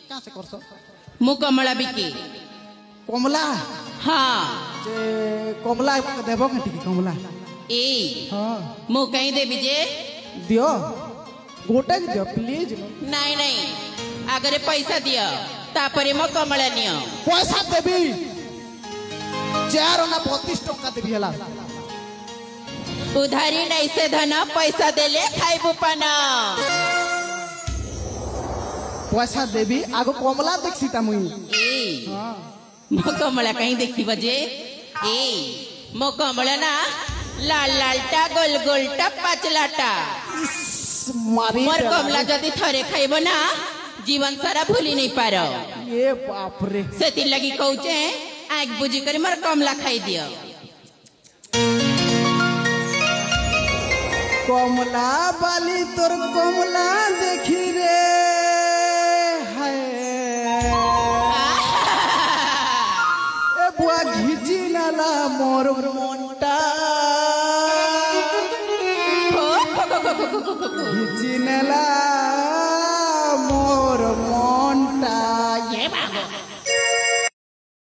क्या से करसो मु कमला बिके कमला हाँ जे कमला देबो कथि की कमला ए हां मु कहीं देबी जे दियो गोटा दियो प्लीज नहीं नहीं अगर पैसा दियो तापरे मो कमला नियो पैसा देबी 4 ना 32 टका देबी हला उधारी नहीं से धन पैसा देले खाइबू पाना पैसा देबी आगो कमला देखसीता मुई ए हां मो कमला कहीं देखी बजे ए मो कमला ना लाल लालटा गोल गोलटा पाचलाटा मारी मोर कमला जदी थरे खाइबो ना जीवन सारा भूली नहीं पारो ये बाप रे सेति लगी कहूचे आग बुझी कर मोर कमला खाई दियो कमला बाली तोर कमला देखी रे हाय ए बुआ घिची नाला मोर मोंटा घिची नाला